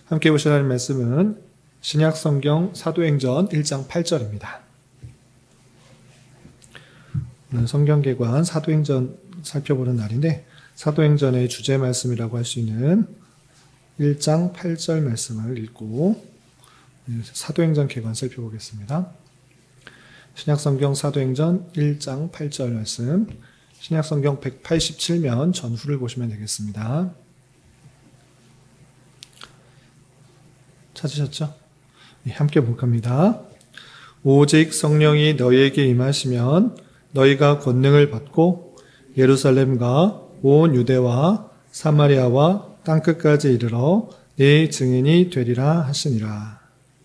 함께 보실 하나님 말씀은 신약성경 사도행전 1장 8절입니다. 오늘 성경개관 사도행전 살펴보는 날인데 사도행전의 주제 말씀이라고 할 수 있는 1장 8절 말씀을 읽고 사도행전 개관 살펴보겠습니다. 신약성경 사도행전 1장 8절 말씀, 신약성경 187면 전후를 보시면 되겠습니다. 찾으셨죠? 함께 볼겁니다. 오직 성령이 너희에게 임하시면 너희가 권능을 받고 예루살렘과 온 유대와 사마리아와 땅끝까지 이르러 내 증인이 되리라 하시니라.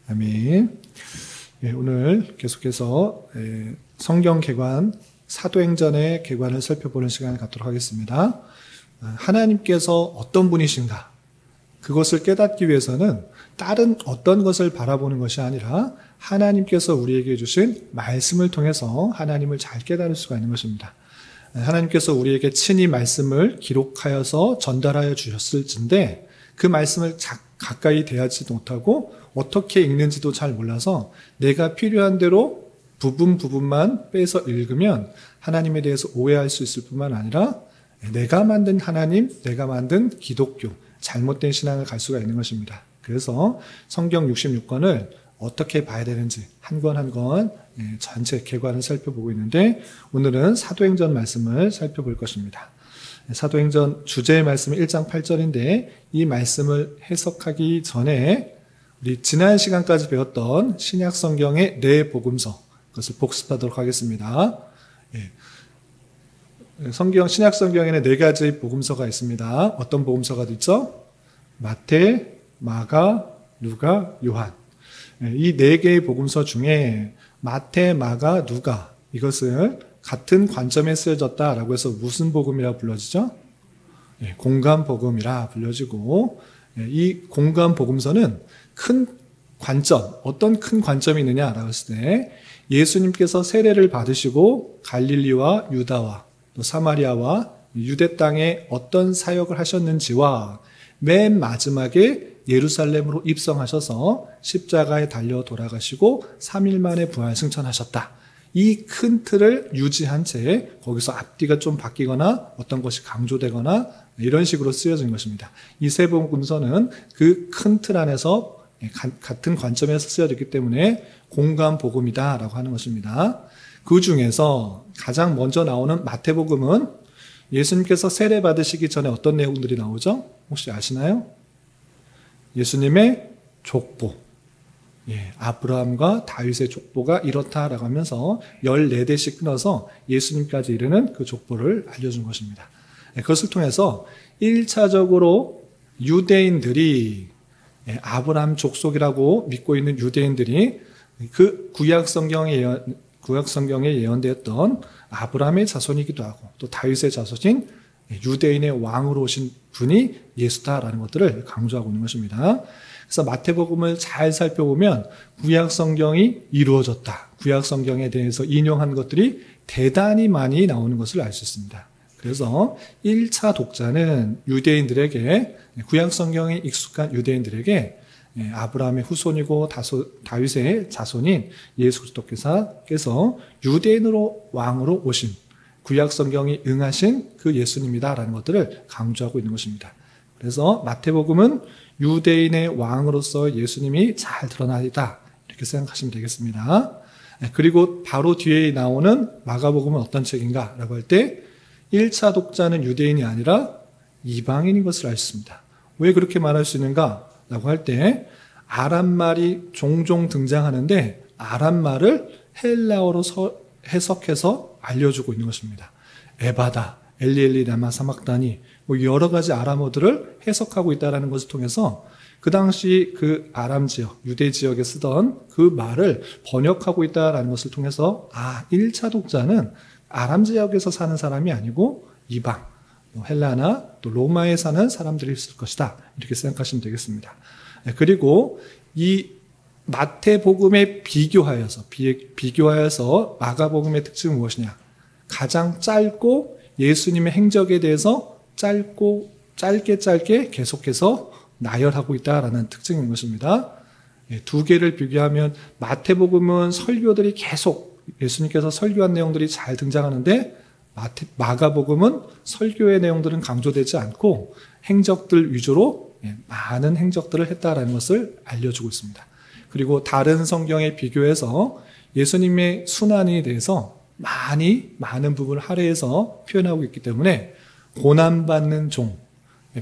아멘. 오늘 계속해서 성경 개관, 사도행전의 개관을 살펴보는 시간을 갖도록 하겠습니다. 하나님께서 어떤 분이신가? 그것을 깨닫기 위해서는 다른 어떤 것을 바라보는 것이 아니라 하나님께서 우리에게 주신 말씀을 통해서 하나님을 잘 깨달을 수가 있는 것입니다. 하나님께서 우리에게 친히 말씀을 기록하여서 전달하여 주셨을진데 그 말씀을 가까이 대하지도 못하고 어떻게 읽는지도 잘 몰라서 내가 필요한 대로 부분만 빼서 읽으면 하나님에 대해서 오해할 수 있을 뿐만 아니라 내가 만든 하나님, 내가 만든 기독교, 잘못된 신앙을 갈 수가 있는 것입니다. 그래서 성경 66권을 어떻게 봐야 되는지 한 권 한 권 전체 개관을 살펴보고 있는데 오늘은 사도행전 말씀을 살펴볼 것입니다. 사도행전 주제의 말씀은 1장 8절인데 이 말씀을 해석하기 전에 우리 지난 시간까지 배웠던 신약성경의 네 복음서 그것을 복습하도록 하겠습니다. 신약성경에는 네 가지 복음서가 있습니다. 어떤 복음서가 있죠? 마태, 마가, 누가, 요한. 이 네 개의 복음서 중에 마태, 마가, 누가 이것을 같은 관점에 쓰여졌다라고 해서 무슨 복음이라 불러지죠? 공간 복음이라 불려지고 이 공간 복음서는 큰 관점, 어떤 큰 관점이 있느냐라고 했을 때 예수님께서 세례를 받으시고 갈릴리와 유다와 또 사마리아와 유대 땅에 어떤 사역을 하셨는지와 맨 마지막에 예루살렘으로 입성하셔서 십자가에 달려 돌아가시고 3일 만에 부활 승천하셨다. 이 큰 틀을 유지한 채 거기서 앞뒤가 좀 바뀌거나 어떤 것이 강조되거나 이런 식으로 쓰여진 것입니다. 이 세 복음서는 그 큰 틀 안에서 같은 관점에서 쓰여졌기 때문에 공간 복음이다라고 하는 것입니다. 그 중에서 가장 먼저 나오는 마태복음은 예수님께서 세례 받으시기 전에 어떤 내용들이 나오죠? 혹시 아시나요? 예수님의 족보, 아브라함과 다윗의 족보가 이렇다라고 하면서 14대씩 끊어서 예수님까지 이르는 그 족보를 알려준 것입니다. 그것을 통해서 1차적으로 유대인들이 아브라함 족속이라고 믿고 있는 유대인들이 그 구약성경에 예언되었던 아브라함의 자손이기도 하고 또 다윗의 자손인 유대인의 왕으로 오신 분이 예수다라는 것들을 강조하고 있는 것입니다. 그래서 마태복음을 잘 살펴보면 구약성경이 이루어졌다. 구약성경에 대해서 인용한 것들이 대단히 많이 나오는 것을 알 수 있습니다. 그래서 1차 독자는 유대인들에게 구약성경에 익숙한 유대인들에게 아브라함의 후손이고 다윗의 자손인 예수 그리스도께서 유대인으로 왕으로 오신 구약성경이 응하신 그 예수님이다라는 것들을 강조하고 있는 것입니다. 그래서 마태복음은 유대인의 왕으로서 예수님이 잘 드러나있다 이렇게 생각하시면 되겠습니다. 그리고 바로 뒤에 나오는 마가복음은 어떤 책인가 라고 할 때 1차 독자는 유대인이 아니라 이방인인 것을 알 수 있습니다. 왜 그렇게 말할 수 있는가 라고 할 때 아람말이 종종 등장하는데 아람말을 헬라어로 해석해서 알려주고 있는 것입니다. 에바다, 엘리엘리 라마 사막다니 여러 가지 아람어들을 해석하고 있다는 것을 통해서 그 당시 그 아람 지역, 유대 지역에 쓰던 그 말을 번역하고 있다는 것을 통해서 1차 독자는 아람 지역에서 사는 사람이 아니고 이방, 헬라나 또 로마에 사는 사람들이 있을 것이다. 이렇게 생각하시면 되겠습니다. 그리고 이 마태복음에 비교하여서 마가복음의 특징은 무엇이냐? 가장 짧고 예수님의 행적에 대해서 짧게 계속해서 나열하고 있다라는 특징인 것입니다. 두 개를 비교하면 마태복음은 설교들이 계속 예수님께서 설교한 내용들이 잘 등장하는데 마가복음은 설교의 내용들은 강조되지 않고 행적들 위주로 많은 행적들을 했다라는 것을 알려주고 있습니다. 그리고 다른 성경에 비교해서 예수님의 순환에 대해서 많은 부분을 할애해서 표현하고 있기 때문에 고난받는 종,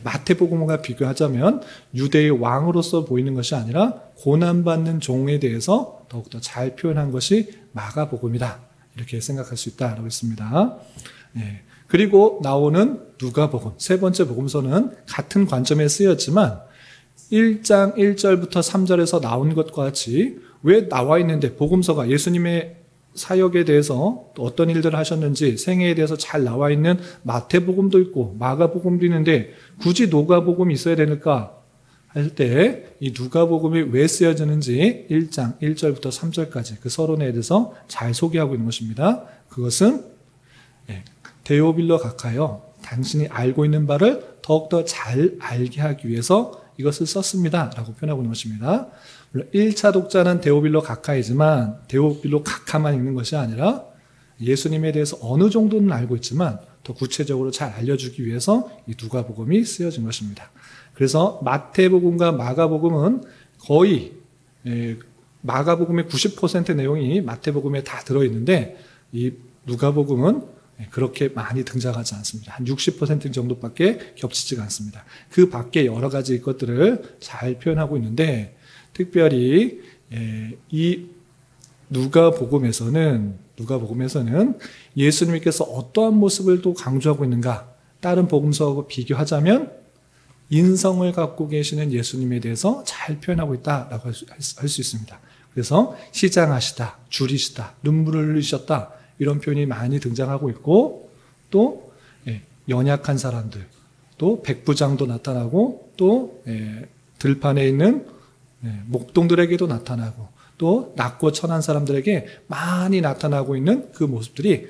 마태복음과 비교하자면 유대의 왕으로서 보이는 것이 아니라 고난받는 종에 대해서 더욱더 잘 표현한 것이 마가복음이다. 이렇게 생각할 수 있다라고 했습니다. 그리고 나오는 누가복음, 세 번째 복음서는 같은 관점에 쓰였지만 1장 1절부터 3절에서 나온 것과 같이 왜 나와 있는데 복음서가 예수님의 사역에 대해서 어떤 일들을 하셨는지 생애에 대해서 잘 나와 있는 마태복음도 있고 마가복음도 있는데 굳이 누가복음이 있어야 되니까 할 때 이 누가복음이 왜 쓰여지는지 1장 1절부터 3절까지 그 서론에 대해서 잘 소개하고 있는 것입니다. 그것은 데오빌로 각하여 당신이 알고 있는 바를 더욱더 잘 알게 하기 위해서 이것을 썼습니다 라고 표현하고 있는 것입니다. 물론 1차 독자는 데오빌로 각하이지만 데오빌로 각하만 읽는 것이 아니라 예수님에 대해서 어느 정도는 알고 있지만 더 구체적으로 잘 알려주기 위해서 이 누가복음이 쓰여진 것입니다. 그래서 마태복음과 마가복음은 거의 마가복음의 90% 내용이 마태복음에 다 들어있는데 이 누가복음은 그렇게 많이 등장하지 않습니다. 한 60% 정도밖에 겹치지가 않습니다. 그 밖에 여러 가지 것들을 잘 표현하고 있는데 특별히 이 누가복음에서는 예수님께서 어떠한 모습을 또 강조하고 있는가 다른 복음서하고 비교하자면 인성을 갖고 계시는 예수님에 대해서 잘 표현하고 있다라고 할 수 있습니다. 그래서 시장하시다, 줄이시다, 눈물을 흘리셨다 이런 표현이 많이 등장하고 있고 또 연약한 사람들, 또 백부장도 나타나고 또 들판에 있는 목동들에게도 나타나고 또 낮고 천한 사람들에게 많이 나타나고 있는 그 모습들이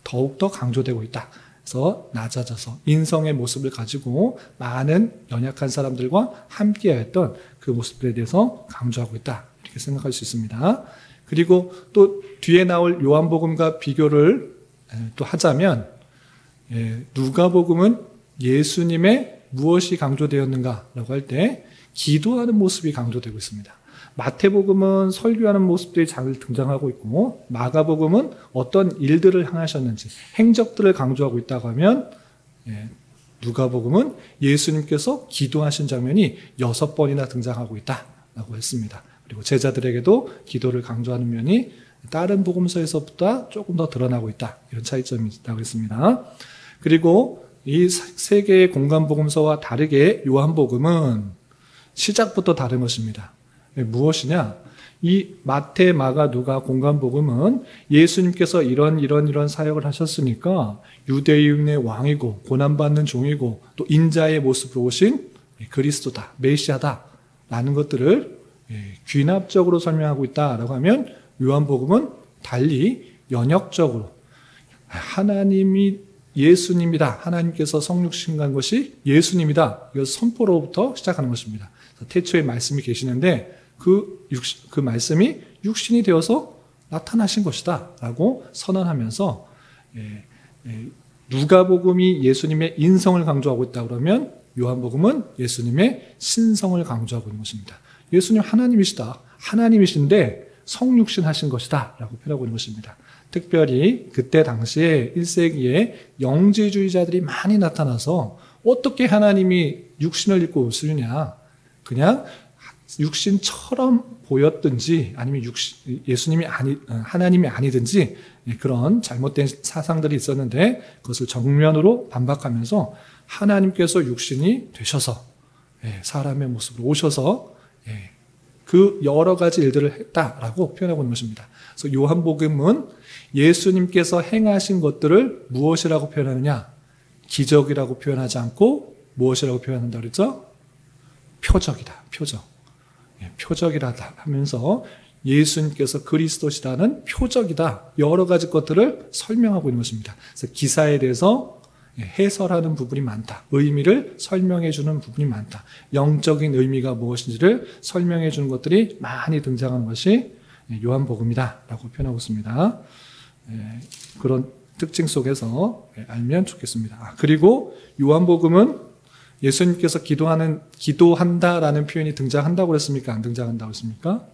더욱더 강조되고 있다. 그래서 낮아져서 인성의 모습을 가지고 많은 연약한 사람들과 함께했던 그 모습들에 대해서 강조하고 있다. 이렇게 생각할 수 있습니다. 그리고 또 뒤에 나올 요한복음과 비교를 또 하자면 누가복음은 예수님의 무엇이 강조되었는가라고 할 때 기도하는 모습이 강조되고 있습니다. 마태복음은 설교하는 모습들이 잘 등장하고 있고 마가복음은 어떤 일들을 행하셨는지 행적들을 강조하고 있다고 하면 누가복음은 예수님께서 기도하신 장면이 6번이나 등장하고 있다라고 했습니다. 그리고 제자들에게도 기도를 강조하는 면이 다른 복음서에서보다 조금 더 드러나고 있다. 이런 차이점이 있다고 했습니다. 그리고 이 세 개의 공간 복음서와 다르게 요한복음은 시작부터 다른 것입니다. 무엇이냐? 이 마태, 마가, 누가 공간 복음은 예수님께서 이런 사역을 하셨으니까 유대인의 왕이고 고난받는 종이고 또 인자의 모습으로 오신 그리스도다, 메시아다 라는 것들을 귀납적으로 설명하고 있다라고 하면 요한복음은 달리 연역적으로 하나님이 예수님이다. 하나님께서 성육신한 것이 예수님이다. 이것을 선포로부터 시작하는 것입니다. 태초에 말씀이 계시는데 그 말씀이 육신이 되어서 나타나신 것이다 라고 선언하면서 누가복음이 예수님의 인성을 강조하고 있다 그러면 요한복음은 예수님의 신성을 강조하고 있는 것입니다. 예수님 하나님이시다. 하나님이신데 성육신 하신 것이다 라고 표현하고 있는 것입니다. 특별히 그때 당시에 1세기에 영지주의자들이 많이 나타나서 어떻게 하나님이 육신을 입고 오시느냐 그냥 육신처럼 보였든지 아니면 예수님이 하나님이 아니든지 그런 잘못된 사상들이 있었는데 그것을 정면으로 반박하면서 하나님께서 육신이 되셔서 사람의 모습으로 오셔서 그 여러 가지 일들을 했다라고 표현하고 있는 것입니다. 그래서 요한복음은 예수님께서 행하신 것들을 무엇이라고 표현하느냐? 기적이라고 표현하지 않고 무엇이라고 표현한다 그랬죠? 표적이다. 표적이라 하면서 예수님께서 그리스도시다는 표적이다. 여러 가지 것들을 설명하고 있는 것입니다. 그래서 기사에 대해서 해설하는 부분이 많다. 의미를 설명해 주는 부분이 많다. 영적인 의미가 무엇인지를 설명해 주는 것들이 많이 등장하는 것이 요한복음이다 라고 표현하고 있습니다. 그런 특징 속에서 알면 좋겠습니다. 그리고 요한복음은 예수님께서 기도한다라는 표현이 등장한다고 그랬습니까? 안 등장한다고 그랬습니까?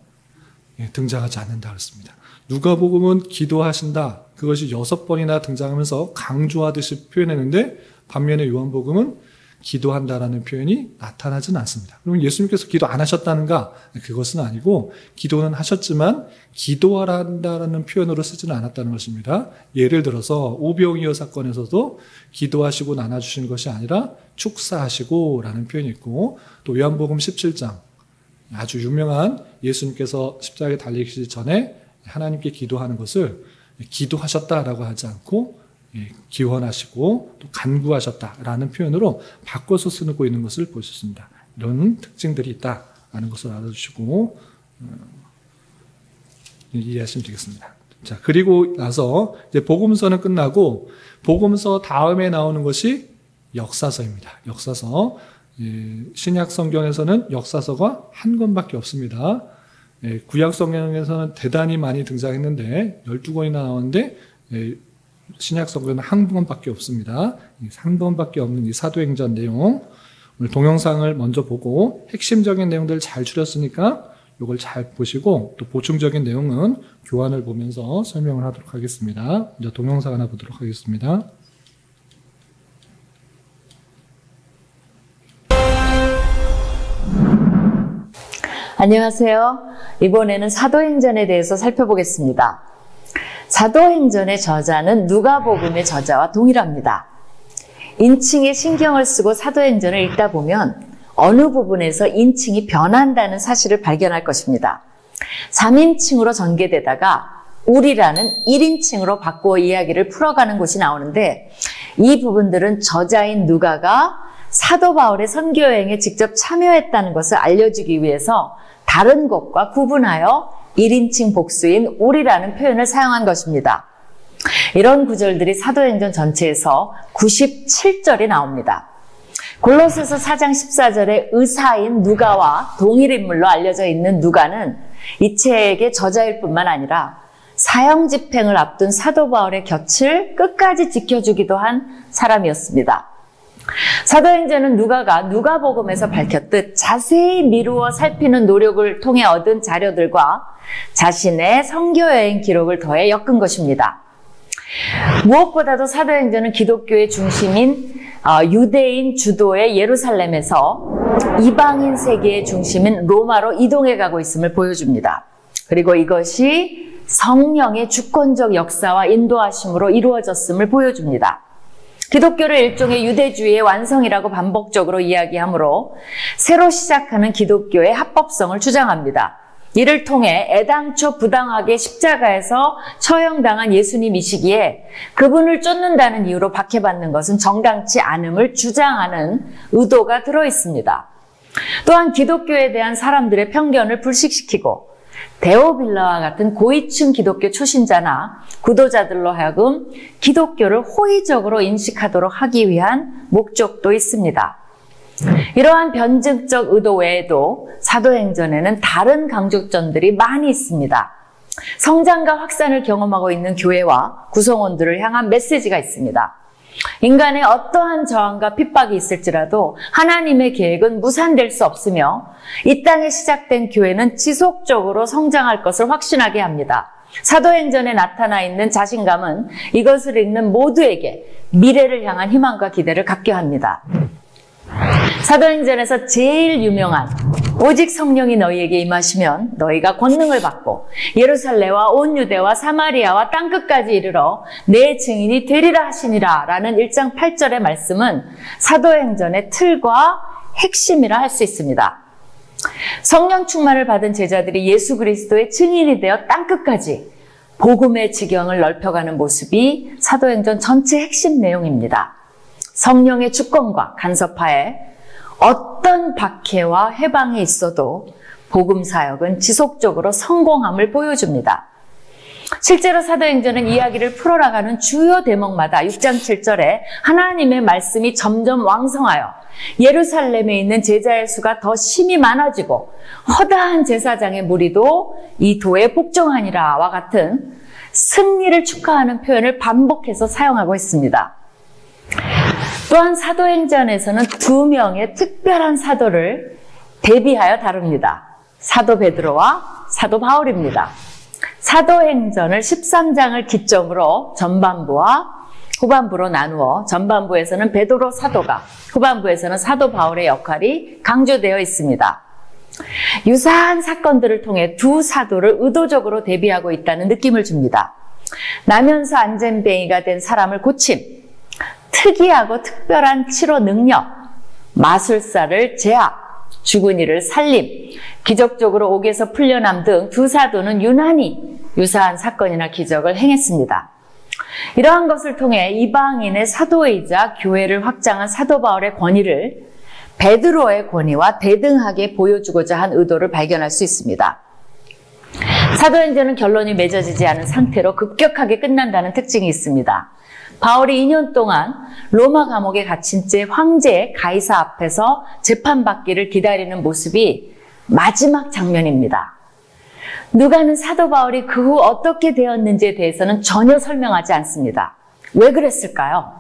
등장하지 않는다고 그랬습니다. 누가복음은 기도하신다. 그것이 6번이나 등장하면서 강조하듯이 표현했는데 반면에 요한복음은 기도한다라는 표현이 나타나지는 않습니다. 그러면 예수님께서 기도 안 하셨다는가? 그것은 아니고 기도는 하셨지만 기도한다라는 표현으로 쓰지는 않았다는 것입니다. 예를 들어서 오병이어 사건에서도 기도하시고 나눠주신 것이 아니라 축사하시고 라는 표현이 있고 또 요한복음 17장 아주 유명한 예수님께서 십자가에 달리시기 전에 하나님께 기도하는 것을 기도하셨다라고 하지 않고 기원하시고 또 간구하셨다라는 표현으로 바꿔서 쓰고 있는 것을 볼 수 있습니다. 이런 특징들이 있다라는 것을 알아주시고 이해하시면 되겠습니다. 자, 그리고 나서 이제 복음서는 끝나고 복음서 다음에 나오는 것이 역사서입니다. 역사서. 신약 성경에서는 역사서가 한 권밖에 없습니다. 구약 성경에서는 대단히 많이 등장했는데 12권이나 나오는데 신약 성경은 한 권밖에 없습니다. 한 권밖에 없는 이 사도행전 내용 오늘 동영상을 먼저 보고 핵심적인 내용들을 잘 추렸으니까 이걸 잘 보시고 또 보충적인 내용은 교환을 보면서 설명을 하도록 하겠습니다. 이제 동영상 하나 보도록 하겠습니다. 안녕하세요. 이번에는 사도행전에 대해서 살펴보겠습니다. 사도행전의 저자는 누가복음의 저자와 동일합니다. 인칭에 신경을 쓰고 사도행전을 읽다 보면 어느 부분에서 인칭이 변한다는 사실을 발견할 것입니다. 3인칭으로 전개되다가 우리라는 1인칭으로 바꾸어 이야기를 풀어가는 곳이 나오는데 이 부분들은 저자인 누가가 사도 바울의 선교여행에 직접 참여했다는 것을 알려주기 위해서 다른 것과 구분하여 1인칭 복수인 우리라는 표현을 사용한 것입니다. 이런 구절들이 사도행전 전체에서 97절이 나옵니다. 골로새서 4장 14절에 의사인 누가와 동일 인물로 알려져 있는 누가는 이 책의 저자일 뿐만 아니라 사형 집행을 앞둔 사도 바울의 곁을 끝까지 지켜주기도 한 사람이었습니다. 사도행전은 누가가 누가복음에서 밝혔듯 자세히 미루어 살피는 노력을 통해 얻은 자료들과 자신의 선교여행 기록을 더해 엮은 것입니다. 무엇보다도 사도행전은 기독교의 중심인 유대인 주도의 예루살렘에서 이방인 세계의 중심인 로마로 이동해 가고 있음을 보여줍니다. 그리고 이것이 성령의 주권적 역사와 인도하심으로 이루어졌음을 보여줍니다. 기독교를 일종의 유대주의의 완성이라고 반복적으로 이야기하므로 새로 시작하는 기독교의 합법성을 주장합니다. 이를 통해 애당초 부당하게 십자가에서 처형당한 예수님이시기에 그분을 쫓는다는 이유로 박해받는 것은 정당치 않음을 주장하는 의도가 들어있습니다. 또한 기독교에 대한 사람들의 편견을 불식시키고 데오빌라와 같은 고위층 기독교 초신자나 구도자들로 하여금 기독교를 호의적으로 인식하도록 하기 위한 목적도 있습니다. 이러한 변증적 의도 외에도 사도행전에는 다른 강조점들이 많이 있습니다. 성장과 확산을 경험하고 있는 교회와 구성원들을 향한 메시지가 있습니다. 인간의 어떠한 저항과 핍박이 있을지라도 하나님의 계획은 무산될 수 없으며 이 땅에 시작된 교회는 지속적으로 성장할 것을 확신하게 합니다. 사도행전에 나타나 있는 자신감은 이것을 읽는 모두에게 미래를 향한 희망과 기대를 갖게 합니다. 사도행전에서 제일 유명한 오직 성령이 너희에게 임하시면 너희가 권능을 받고 예루살렘과 온 유대와 사마리아와 땅끝까지 이르러 내 증인이 되리라 하시니라 라는 1장 8절의 말씀은 사도행전의 틀과 핵심이라 할 수 있습니다. 성령 충만을 받은 제자들이 예수 그리스도의 증인이 되어 땅끝까지 복음의 지경을 넓혀가는 모습이 사도행전 전체 핵심 내용입니다. 성령의 주권과 간섭하에 어떤 박해와 해방이 있어도 복음 사역은 지속적으로 성공함을 보여줍니다. 실제로 사도행전은 이야기를 풀어나가는 주요 대목마다 6장 7절에 하나님의 말씀이 점점 왕성하여 예루살렘에 있는 제자의 수가 더 심히 많아지고 허다한 제사장의 무리도 이 도에 복종하니라와 같은 승리를 축하하는 표현을 반복해서 사용하고 있습니다. 또한 사도행전에서는 2명의 특별한 사도를 대비하여 다룹니다. 사도 베드로와 사도 바울입니다. 사도행전을 13장을 기점으로 전반부와 후반부로 나누어 전반부에서는 베드로 사도가, 후반부에서는 사도 바울의 역할이 강조되어 있습니다. 유사한 사건들을 통해 두 사도를 의도적으로 대비하고 있다는 느낌을 줍니다. 나면서 안전뱅이가 된 사람을 고침, 특이하고 특별한 치료 능력, 마술사를 제압, 죽은 이를 살림, 기적적으로 옥에서 풀려남 등 두 사도는 유난히 유사한 사건이나 기적을 행했습니다. 이러한 것을 통해 이방인의 사도이자 교회를 확장한 사도 바울의 권위를 베드로의 권위와 대등하게 보여주고자 한 의도를 발견할 수 있습니다. 사도행전은 결론이 맺어지지 않은 상태로 급격하게 끝난다는 특징이 있습니다. 바울이 2년 동안 로마 감옥에 갇힌 채 황제 가이사 앞에서 재판받기를 기다리는 모습이 마지막 장면입니다. 누가는 사도 바울이 그 후 어떻게 되었는지에 대해서는 전혀 설명하지 않습니다. 왜 그랬을까요?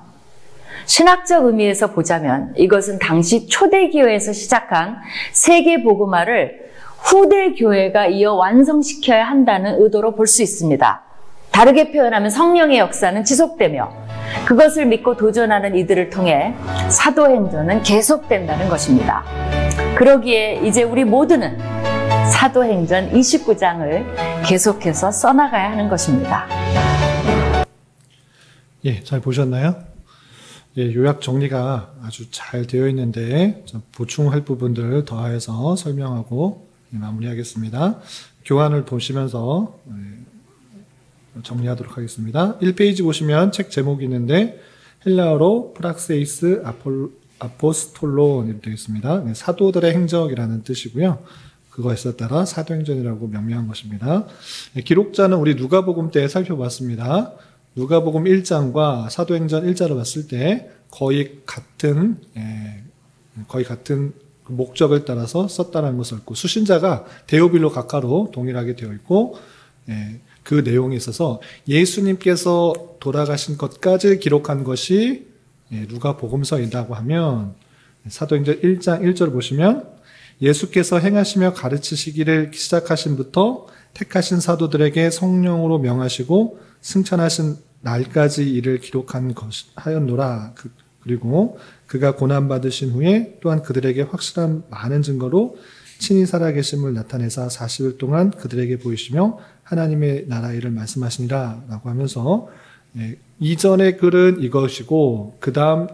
신학적 의미에서 보자면 이것은 당시 초대교회에서 시작한 세계복음화를 후대 교회가 이어 완성시켜야 한다는 의도로 볼 수 있습니다. 다르게 표현하면 성령의 역사는 지속되며 그것을 믿고 도전하는 이들을 통해 사도행전은 계속된다는 것입니다. 그러기에 이제 우리 모두는 사도행전 29장을 계속해서 써나가야 하는 것입니다. 예, 잘 보셨나요? 예, 요약 정리가 아주 잘 되어 있는데 보충할 부분들을 더해서 설명하고 마무리하겠습니다. 교환을 보시면서 정리하도록 하겠습니다. 1페이지 보시면 책 제목이 있는데 헬라어로 프락세이스 아포스톨론 이렇게 되어 있습니다. 사도들의 행적이라는 뜻이고요. 그것에 따라 사도행전이라고 명명한 것입니다. 기록자는 우리 누가복음 때 살펴봤습니다. 누가복음 1장과 사도행전 1장을 봤을 때 거의 같은 목적을 따라서 썼다는 것을 알고 수신자가 데오빌로 각하로 동일하게 되어 있고 그 내용에 있어서 예수님께서 돌아가신 것까지 기록한 것이 누가복음서이라고 하면 사도행전 1장 1절 보시면 예수께서 행하시며 가르치시기를 시작하신부터 택하신 사도들에게 성령으로 명하시고 승천하신 날까지 이를 기록한 하였노라. 그리고 그가 고난받으신 후에 또한 그들에게 확실한 많은 증거로 친히 살아계심을 나타내사 40일 동안 그들에게 보이시며 하나님의 나라 일을 말씀하시니라 라고 하면서 이전의 글은 이것이고 그 다음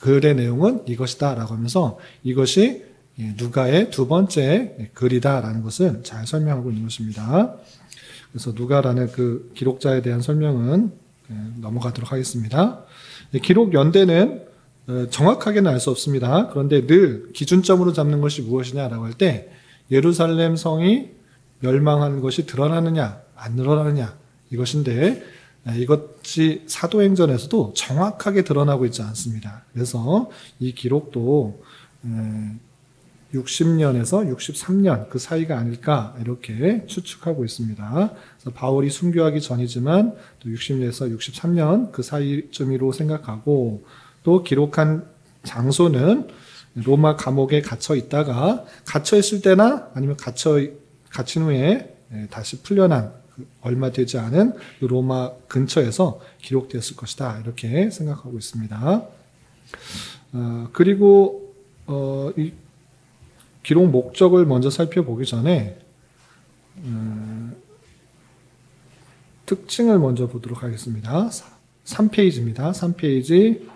글의 내용은 이것이다 라고 하면서 이것이 누가의 두 번째 글이다라는 것을 잘 설명하고 있는 것입니다. 그래서 누가라는 그 기록자에 대한 설명은 넘어가도록 하겠습니다. 기록 연대는 정확하게는 알 수 없습니다. 그런데 늘 기준점으로 잡는 것이 무엇이냐라고 할 때 예루살렘 성이 멸망하는 것이 드러나느냐 안 드러나느냐 이것인데 이것이 사도행전에서도 정확하게 드러나고 있지 않습니다. 그래서 이 기록도 60년에서 63년 그 사이가 아닐까 이렇게 추측하고 있습니다. 그래서 바울이 순교하기 전이지만 또 60년에서 63년 그 사이쯤으로 생각하고 또 기록한 장소는 로마 감옥에 갇혀 있다가 갇혀 있을 때나 아니면 갇힌 후에 다시 풀려난 얼마 되지 않은 로마 근처에서 기록되었을 것이다 이렇게 생각하고 있습니다. 그리고 이 기록 목적을 먼저 살펴보기 전에 특징을 먼저 보도록 하겠습니다. 3페이지입니다. 3페이지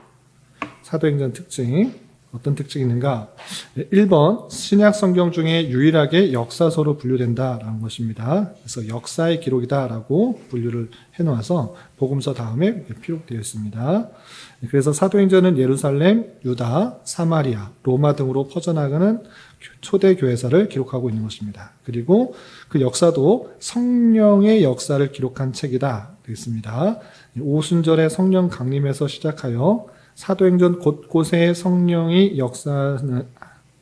사도행전 특징 어떤 특징이 있는가? 1번, 신약 성경 중에 유일하게 역사서로 분류된다라는 것입니다. 그래서 역사의 기록이다라고 분류를 해놓아서 복음서 다음에 피록되어 있습니다. 그래서 사도행전은 예루살렘, 유다, 사마리아, 로마 등으로 퍼져나가는 초대 교회사를 기록하고 있는 것입니다. 그리고 그 역사도 성령의 역사를 기록한 책이다 되어 있습니다. 오순절의 성령 강림에서 시작하여 사도행전 곳곳에 성령이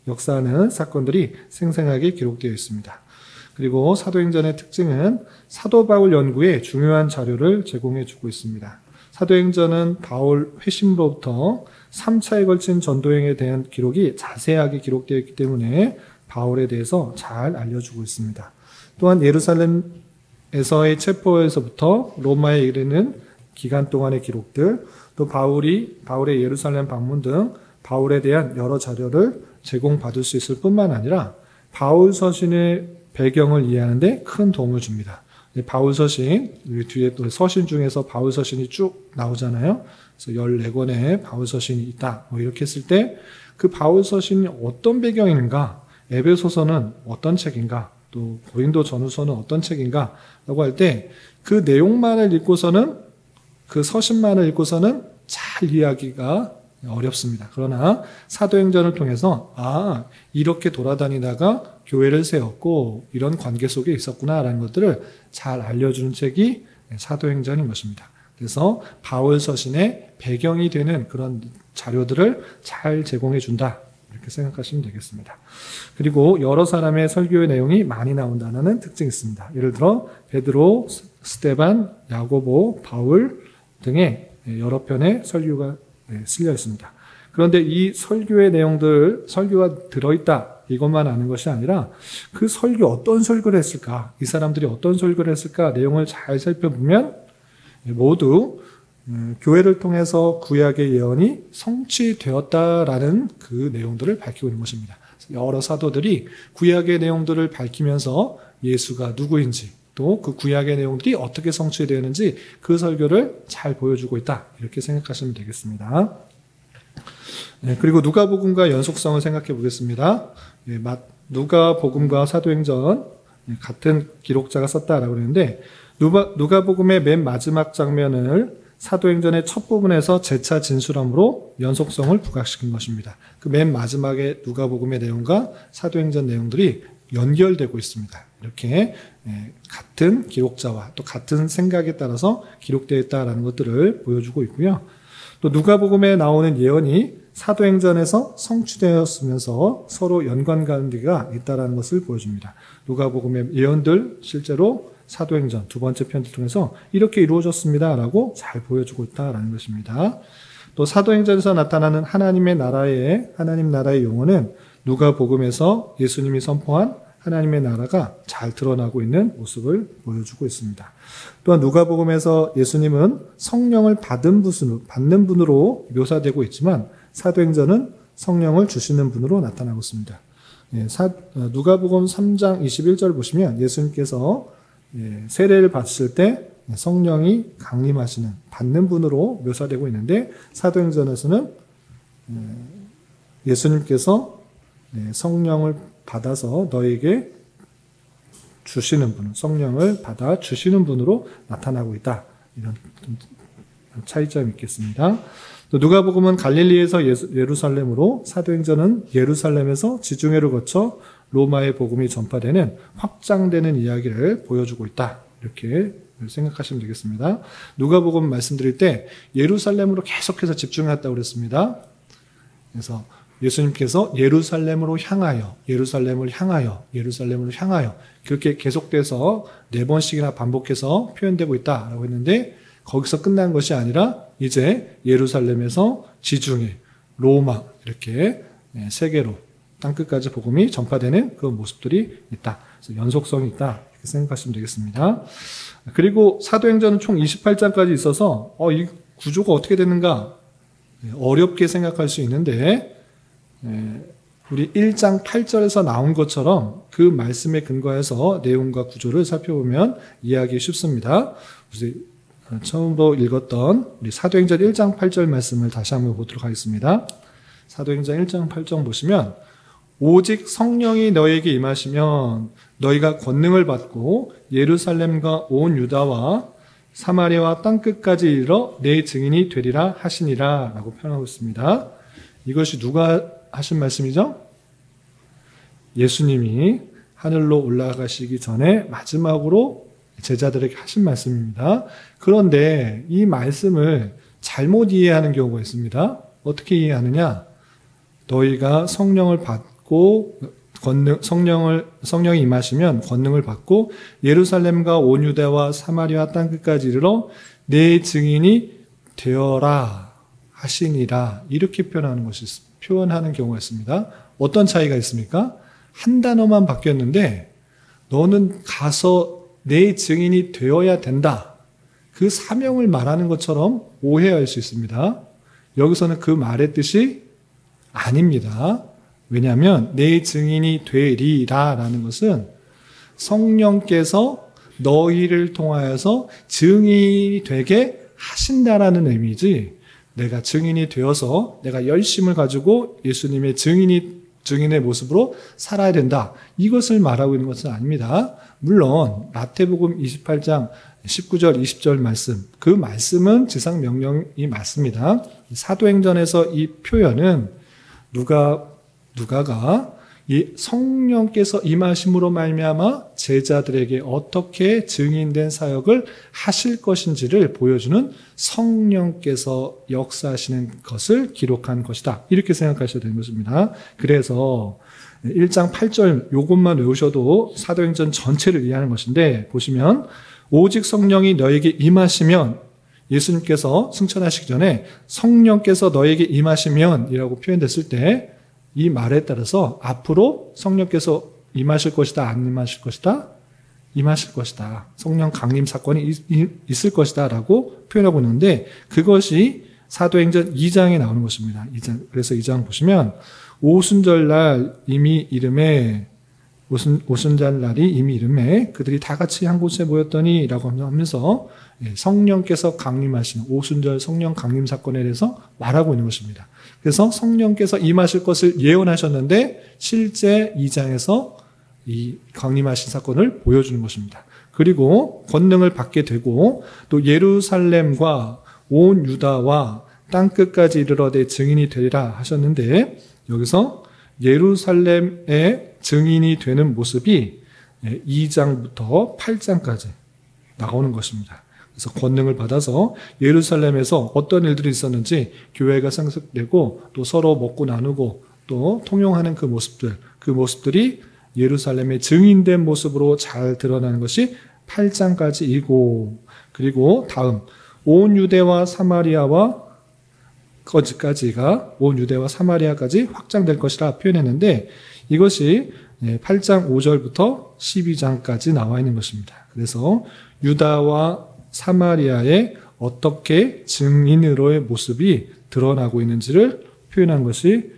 역사하는 사건들이 생생하게 기록되어 있습니다. 그리고 사도행전의 특징은 사도 바울 연구에 중요한 자료를 제공해 주고 있습니다. 사도행전은 바울 회심으로부터 3차에 걸친 전도행에 대한 기록이 자세하게 기록되어 있기 때문에 바울에 대해서 잘 알려주고 있습니다. 또한 예루살렘에서의 체포에서부터 로마에 이르는 기간 동안의 기록들, 또 바울의 예루살렘 방문 등 바울에 대한 여러 자료를 제공받을 수 있을 뿐만 아니라 바울 서신의 배경을 이해하는 데 큰 도움을 줍니다. 바울 서신, 뒤에 또 서신 중에서 바울 서신이 쭉 나오잖아요. 그래서 14권의 바울 서신이 있다. 이렇게 했을 때 그 바울 서신이 어떤 배경인가, 에베소서는 어떤 책인가, 또 고린도 전후서는 어떤 책인가 라고 할 때 그 내용만을 읽고서는 그 서신만을 읽고서는 잘 이해하기가 어렵습니다. 그러나 사도행전을 통해서 이렇게 돌아다니다가 교회를 세웠고 이런 관계 속에 있었구나라는 것들을 잘 알려주는 책이 사도행전인 것입니다. 그래서 바울 서신의 배경이 되는 그런 자료들을 잘 제공해 준다. 이렇게 생각하시면 되겠습니다. 그리고 여러 사람의 설교의 내용이 많이 나온다는 특징이 있습니다. 예를 들어 베드로, 스데반, 야고보, 바울 등의 여러 편의 설교가 실려 있습니다. 그런데 이 설교의 내용들, 설교가 들어있다 이것만 아는 것이 아니라 그 설교 어떤 설교를 했을까, 이 사람들이 어떤 설교를 했을까 내용을 잘 살펴보면 모두 교회를 통해서 구약의 예언이 성취되었다라는 그 내용들을 밝히고 있는 것입니다. 여러 사도들이 구약의 내용들을 밝히면서 예수가 누구인지 또 그 구약의 내용들이 어떻게 성취되었는지 그 설교를 잘 보여주고 있다. 이렇게 생각하시면 되겠습니다. 그리고 누가복음과 연속성을 생각해 보겠습니다. 누가복음과 사도행전 같은 기록자가 썼다라고 그러는데 누가복음의 맨 마지막 장면을 사도행전의 첫 부분에서 재차 진술함으로 연속성을 부각시킨 것입니다. 그 맨 마지막에 누가복음의 내용과 사도행전 내용들이 연결되고 있습니다. 이렇게 같은 기록자와 또 같은 생각에 따라서 기록되어 있다는 것들을 보여주고 있고요. 또 누가복음에 나오는 예언이 사도행전에서 성취되었으면서 서로 연관관계가 있다는 것을 보여줍니다. 누가복음의 예언들 실제로 사도행전 두 번째 편을 통해서 이렇게 이루어졌습니다라고 잘 보여주고 있다는 것입니다. 또 사도행전에서 나타나는 하나님 나라의 용어는 누가복음에서 예수님이 선포한 하나님의 나라가 잘 드러나고 있는 모습을 보여주고 있습니다. 또한 누가복음에서 예수님은 성령을 받는 분으로 묘사되고 있지만 사도행전은 성령을 주시는 분으로 나타나고 있습니다. 누가복음 3장 21절 보시면 예수님께서 세례를 받으실 때 성령이 강림하시는 받는 분으로 묘사되고 있는데 사도행전에서는 예수님께서 성령을 받아서 너에게 주시는 분, 성령을 받아 주시는 분으로 나타나고 있다. 이런 차이점이 있겠습니다. 또 누가복음은 갈릴리에서 예루살렘으로, 사도행전은 예루살렘에서 지중해를 거쳐 로마의 복음이 전파되는 확장되는 이야기를 보여주고 있다. 이렇게 생각하시면 되겠습니다. 누가복음 말씀드릴 때 예루살렘으로 계속해서 집중했다고 그랬습니다. 그래서 예수님께서 예루살렘을 향하여 그렇게 계속돼서 4번씩이나 반복해서 표현되고 있다라고 했는데 거기서 끝난 것이 아니라 이제 예루살렘에서 지중해, 로마 이렇게 세계로 땅끝까지 복음이 전파되는 그런 모습들이 있다. 그래서 연속성이 있다. 이렇게 생각하시면 되겠습니다. 그리고 사도행전은 총 28장까지 있어서 이 구조가 어떻게 되는가 어렵게 생각할 수 있는데 우리 1장 8절에서 나온 것처럼 그 말씀에 근거해서 내용과 구조를 살펴보면 이해하기 쉽습니다. 처음으로 읽었던 우리 사도행전 1장 8절 말씀을 다시 한번 보도록 하겠습니다. 사도행전 1장 8절 보시면 오직 성령이 너에게 임하시면 너희가 권능을 받고 예루살렘과 온 유다와 사마리아와 땅끝까지 이르러 내 증인이 되리라 하시니라 라고 표현하고 있습니다. 이것이 누가 하신 말씀이죠? 예수님이 하늘로 올라가시기 전에 마지막으로 제자들에게 하신 말씀입니다. 그런데 이 말씀을 잘못 이해하는 경우가 있습니다. 어떻게 이해하느냐? 너희가 성령을 받고 성령이 임하시면 권능을 받고 예루살렘과 온 유다와 사마리아 땅끝까지 이르러 내 증인이 되어라 하시니라 이렇게 표현하는 경우가 있습니다. 어떤 차이가 있습니까? 한 단어만 바뀌었는데 너는 가서 내 증인이 되어야 된다. 그 사명을 말하는 것처럼 오해할 수 있습니다. 여기서는 그 말의 뜻이 아닙니다. 왜냐하면 내 증인이 되리라라는 것은 성령께서 너희를 통하여서 증인이 되게 하신다라는 의미지 내가 증인이 되어서 내가 열심을 가지고 예수님의 증인의 모습으로 살아야 된다. 이것을 말하고 있는 것은 아닙니다. 물론 마태복음 28장 19절 20절 말씀 그 말씀은 지상 명령이 맞습니다. 사도행전에서 이 표현은 누가가 이 성령께서 임하심으로 말미암아 제자들에게 어떻게 증인된 사역을 하실 것인지를 보여주는 성령께서 역사하시는 것을 기록한 것이다. 이렇게 생각하셔야 되는 것입니다. 그래서 1장 8절 이것만 외우셔도 사도행전 전체를 이해하는 것인데 보시면 오직 성령이 너에게 임하시면 예수님께서 승천하시기 전에 성령께서 너에게 임하시면 이라고 표현됐을 때 이 말에 따라서 앞으로 성령께서 임하실 것이다, 안 임하실 것이다? 임하실 것이다. 성령 강림 사건이 있을 것이다 라고 표현하고 있는데 그것이 사도행전 2장에 나오는 것입니다. 2장. 그래서 2장 보시면 오순절날 이미 이름에 오순절날이 이미 이름에 그들이 다 같이 한 곳에 모였더니 라고 하면서 성령께서 강림하시는 오순절 성령 강림 사건에 대해서 말하고 있는 것입니다. 그래서 성령께서 임하실 것을 예언하셨는데 실제 2장에서 이 강림하신 사건을 보여주는 것입니다. 그리고 권능을 받게 되고 또 예루살렘과 온 유다와 땅끝까지 이르러 내 증인이 되리라 하셨는데 여기서 예루살렘의 증인이 되는 모습이 2장부터 8장까지 나오는 것입니다. 그래서 권능을 받아서 예루살렘에서 어떤 일들이 있었는지 교회가 생성되고 또 서로 먹고 나누고 또 통용하는 그 모습들이 예루살렘의 증인된 모습으로 잘 드러나는 것이 8장까지이고 그리고 다음 온 유대와 사마리아와 온 유대와 사마리아까지 확장될 것이라 표현했는데 이것이 8장 5절부터 12장까지 나와 있는 것입니다. 그래서 유다와 사마리아의 어떻게 증인으로의 모습이 드러나고 있는지를 표현한 것이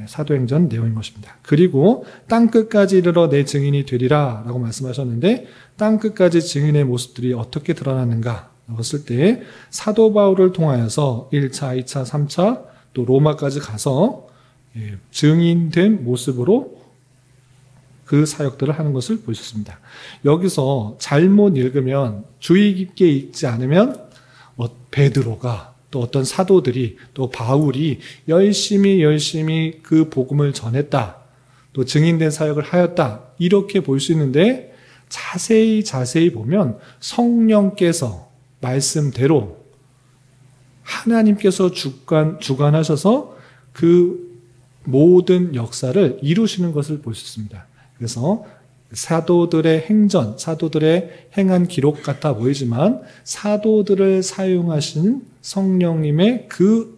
사도행전 내용인 것입니다. 그리고 땅끝까지 이르러 내 증인이 되리라 라고 말씀하셨는데 땅끝까지 증인의 모습들이 어떻게 드러나는가 봤을 때 사도 바울을 통하여서 1차, 2차, 3차 또 로마까지 가서 증인된 모습으로 그 사역들을 하는 것을 보셨습니다. 여기서 잘못 읽으면 주의 깊게 읽지 않으면 베드로가 또 어떤 사도들이 또 바울이 열심히 그 복음을 전했다. 또 증인된 사역을 하였다. 이렇게 볼 수 있는데 자세히 보면 성령께서 말씀대로 하나님께서 주관하셔서 그 모든 역사를 이루시는 것을 볼 수 있습니다. 그래서 사도들의 행전, 사도들의 행한 기록 같아 보이지만 사도들을 사용하신 성령님의 그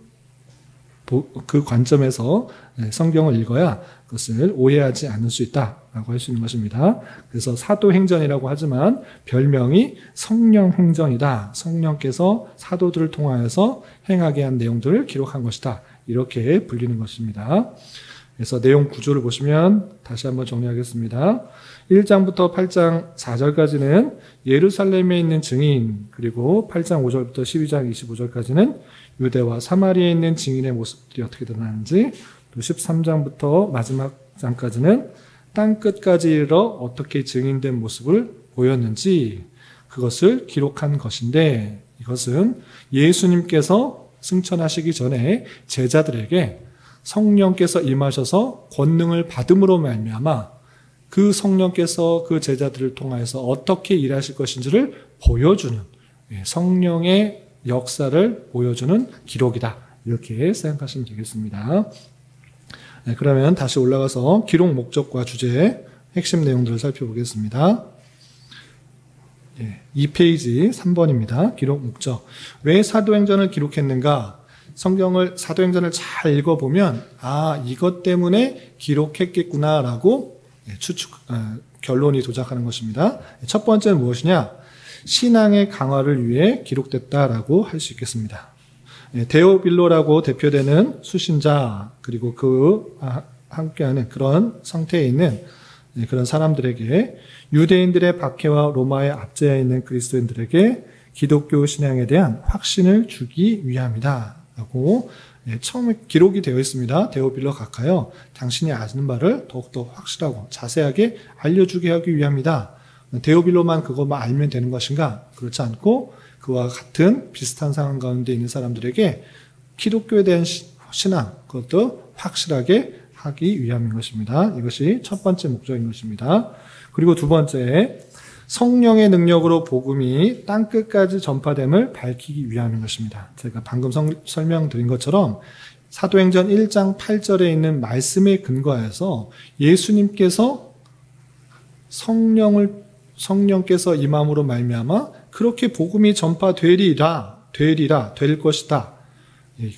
관점에서 성경을 읽어야 그것을 오해하지 않을 수 있다라고 할 수 있는 것입니다. 그래서 사도행전이라고 하지만 별명이 성령행전이다. 성령께서 사도들을 통하여서 행하게 한 내용들을 기록한 것이다. 이렇게 불리는 것입니다. 그래서 내용 구조를 보시면 다시 한번 정리하겠습니다. 1장부터 8장 4절까지는 예루살렘에 있는 증인, 그리고 8장 5절부터 12장 25절까지는 유대와 사마리아에 있는 증인의 모습들이 어떻게 드러나는지, 또 13장부터 마지막 장까지는 땅끝까지 이르러 어떻게 증인된 모습을 보였는지 그것을 기록한 것인데, 이것은 예수님께서 승천하시기 전에 제자들에게 성령께서 임하셔서 권능을 받음으로 말미암아 그 성령께서 그 제자들을 통하여서 어떻게 일하실 것인지를 보여주는, 성령의 역사를 보여주는 기록이다, 이렇게 생각하시면 되겠습니다. 그러면 다시 올라가서 기록 목적과 주제의 핵심 내용들을 살펴보겠습니다. 2페이지 3번입니다. 기록 목적. 왜 사도행전을 기록했는가? 성경을, 사도행전을 잘 읽어보면 이것 때문에 기록했겠구나라고 결론이 도착하는 것입니다. 첫 번째는 무엇이냐? 신앙의 강화를 위해 기록됐다라고 할 수 있겠습니다. 데오빌로라고 대표되는 수신자, 그리고 그 함께하는 그런 상태에 있는 그런 사람들에게, 유대인들의 박해와 로마의 압제에 있는 그리스도인들에게 기독교 신앙에 대한 확신을 주기 위함이다 라고 처음에 기록이 되어 있습니다. 데오빌로 각하여 당신이 아는 바를 더욱더 확실하고 자세하게 알려주게 하기 위함이다. 데오빌로만 그것만 알면 되는 것인가? 그렇지 않고 그와 같은 비슷한 상황 가운데 있는 사람들에게 기독교에 대한 신앙, 그것도 확실하게 하기 위함인 것입니다. 이것이 첫 번째 목적인 것입니다. 그리고 두 번째, 성령의 능력으로 복음이 땅끝까지 전파됨을 밝히기 위함인 것입니다. 제가 방금 설명드린 것처럼 사도행전 1장 8절에 있는 말씀에 근거해서 예수님께서 성령께서 임함으로 말미암아 그렇게 복음이 전파되리라, 될 것이다,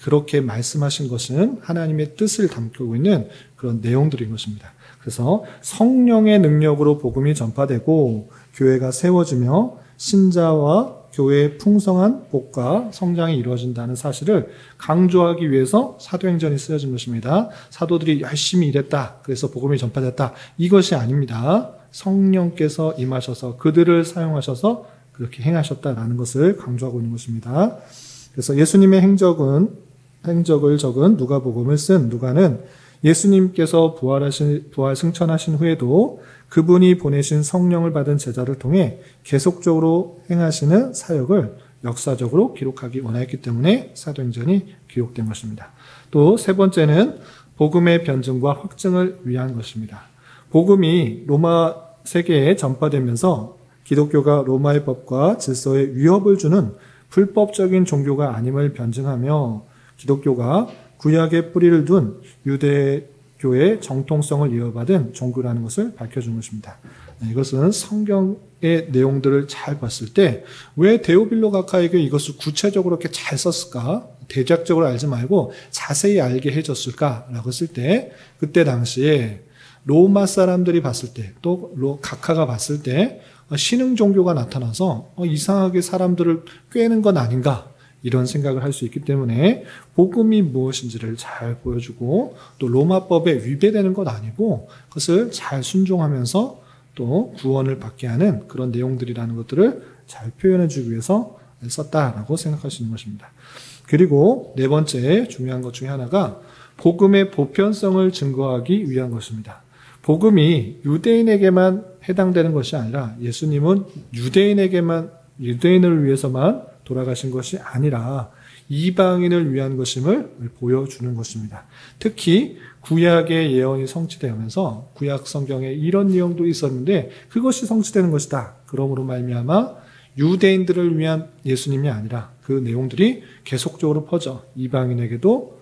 그렇게 말씀하신 것은 하나님의 뜻을 담고 있는 그런 내용들인 것입니다. 그래서 성령의 능력으로 복음이 전파되고 교회가 세워지며 신자와 교회의 풍성한 복과 성장이 이루어진다는 사실을 강조하기 위해서 사도행전이 쓰여진 것입니다. 사도들이 열심히 일했다, 그래서 복음이 전파됐다, 이것이 아닙니다. 성령께서 임하셔서 그들을 사용하셔서 그렇게 행하셨다라는 것을 강조하고 있는 것입니다. 그래서 예수님의 행적을 적은 누가복음을 쓴 누가는 예수님께서 부활 승천하신 후에도 그분이 보내신 성령을 받은 제자를 통해 계속적으로 행하시는 사역을 역사적으로 기록하기 원하였기 때문에 사도행전이 기록된 것입니다. 또 세 번째는 복음의 변증과 확증을 위한 것입니다. 복음이 로마 세계에 전파되면서 기독교가 로마의 법과 질서에 위협을 주는 불법적인 종교가 아님을 변증하며 기독교가 구약의 뿌리를 둔 유대교의 정통성을 이어받은 종교라는 것을 밝혀준 것입니다. 이것은 성경의 내용들을 잘 봤을 때 왜 데오빌로 각하에게 이것을 구체적으로 이렇게 잘 썼을까? 대략적으로 알지 말고 자세히 알게 해줬을까라고 했을 때, 그때 당시에 로마 사람들이 봤을 때, 또 각하가 봤을 때 신흥 종교가 나타나서 이상하게 사람들을 꿰는 건 아닌가, 이런 생각을 할 수 있기 때문에 복음이 무엇인지를 잘 보여주고, 또 로마법에 위배되는 것 아니고 그것을 잘 순종하면서 또 구원을 받게 하는 그런 내용들이라는 것들을 잘 표현해 주기 위해서 썼다라고 생각할 수 있는 것입니다. 그리고 네 번째 중요한 것 중에 하나가 복음의 보편성을 증거하기 위한 것입니다. 복음이 유대인에게만 해당되는 것이 아니라 예수님은 유대인을 위해서만 돌아가신 것이 아니라 이방인을 위한 것임을 보여주는 것입니다. 특히 구약의 예언이 성취되면서 구약 성경에 이런 내용도 있었는데 그것이 성취되는 것이다. 그러므로 말미암아 유대인들을 위한 예수님이 아니라 그 내용들이 계속적으로 퍼져 이방인에게도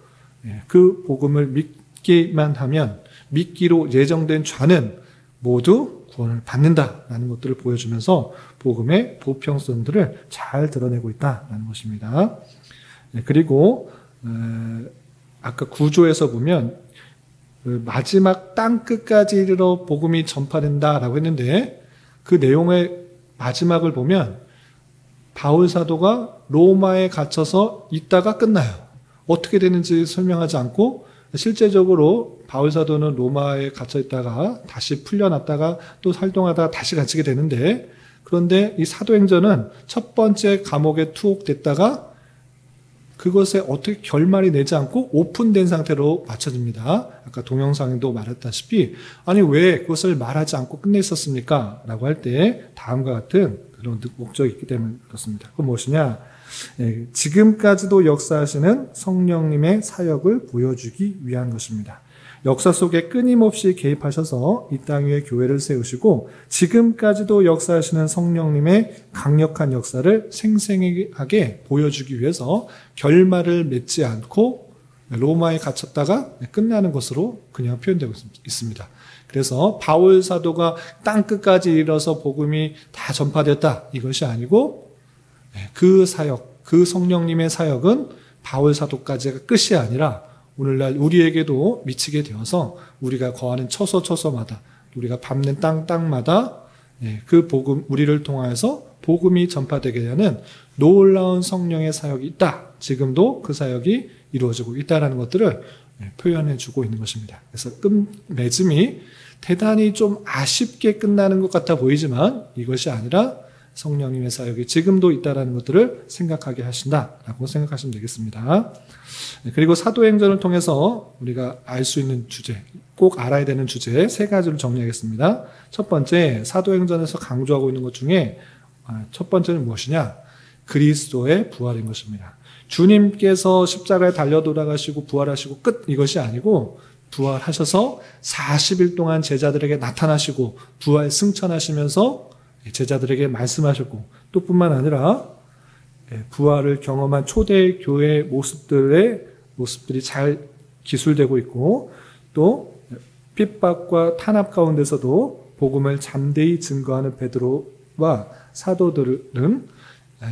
그 복음을 믿기만 하면, 믿기로 예정된 자는 모두 구원을 받는다라는 것들을 보여주면서 복음의 보편성들을 잘 드러내고 있다라는 것입니다. 그리고 아까 구조에서 보면 마지막 땅 끝까지 이르러 복음이 전파된다라고 했는데 그 내용의 마지막을 보면 바울 사도가 로마에 갇혀서 있다가 끝나요. 어떻게 되는지 설명하지 않고 실제적으로 바울 사도는 로마에 갇혀 있다가 다시 풀려났다가 또 활동하다가 다시 갇히게 되는데, 그런데 이 사도행전은 첫 번째 감옥에 투옥됐다가 그것에 어떻게 결말이 내지 않고 오픈된 상태로 맞춰집니다. 아까 동영상에도 말했다시피 아니 왜 그것을 말하지 않고 끝냈었습니까? 라고 할 때 다음과 같은 그런 목적이 있기 때문에 그렇습니다. 그건 무엇이냐? 지금까지도 역사하시는 성령님의 사역을 보여주기 위한 것입니다. 역사 속에 끊임없이 개입하셔서 이 땅 위에 교회를 세우시고 지금까지도 역사하시는 성령님의 강력한 역사를 생생하게 보여주기 위해서 결말을 맺지 않고 로마에 갇혔다가 끝나는 것으로 그냥 표현되고 있습니다. 그래서 바울 사도가 땅 끝까지 이르러서 복음이 다 전파됐다, 이것이 아니고 그 사역, 그 성령님의 사역은 바울 사도까지가 끝이 아니라 오늘날 우리에게도 미치게 되어서 우리가 거하는 처소마다, 우리가 밟는 땅마다 그 복음, 우리를 통하여서 복음이 전파되게 되는 놀라운 성령의 사역이 있다. 지금도 그 사역이 이루어지고 있다는 것들을 표현해 주고 있는 것입니다. 그래서 끝맺음이 대단히 좀 아쉽게 끝나는 것 같아 보이지만 이것이 아니라 성령님의 사역이 지금도 있다는 것들을 생각하게 하신다라고 생각하시면 되겠습니다. 그리고 사도행전을 통해서 우리가 알 수 있는 주제, 꼭 알아야 되는 주제 3가지를 정리하겠습니다. 첫 번째, 사도행전에서 강조하고 있는 것 중에 첫 번째는 무엇이냐? 그리스도의 부활인 것입니다. 주님께서 십자가에 달려 돌아가시고 부활하시고 끝, 이것이 아니고 부활하셔서 40일 동안 제자들에게 나타나시고 부활 승천하시면서 제자들에게 말씀하셨고, 또 뿐만 아니라 부활을 경험한 초대 교회 모습들이 잘 기술되고 있고, 또 핍박과 탄압 가운데서도 복음을 잠대히 증거하는 베드로와 사도들은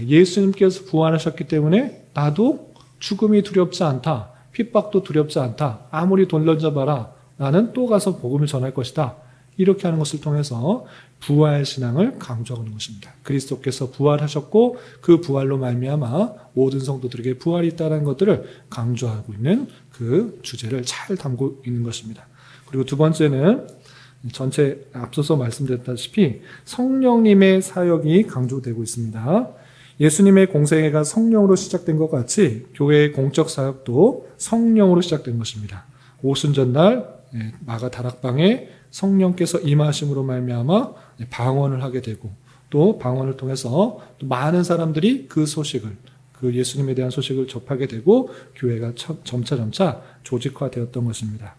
예수님께서 부활하셨기 때문에 나도 죽음이 두렵지 않다, 핍박도 두렵지 않다, 아무리 돈 던져봐라, 나는 또 가서 복음을 전할 것이다, 이렇게 하는 것을 통해서 부활 신앙을 강조하고 있는 것입니다. 그리스도께서 부활하셨고 그 부활로 말미암아 모든 성도들에게 부활이 있다는 것들을 강조하고 있는 그 주제를 잘 담고 있는 것입니다. 그리고 두 번째는 전체 앞서서 말씀드렸다시피 성령님의 사역이 강조되고 있습니다. 예수님의 공생애가 성령으로 시작된 것 같이 교회의 공적 사역도 성령으로 시작된 것입니다. 오순절날 마가 다락방에 성령께서 임하심으로 말미암아 방언을 하게 되고, 또 방언을 통해서 또 많은 사람들이 그 소식을, 그 예수님에 대한 소식을 접하게 되고 교회가 점차 조직화되었던 것입니다.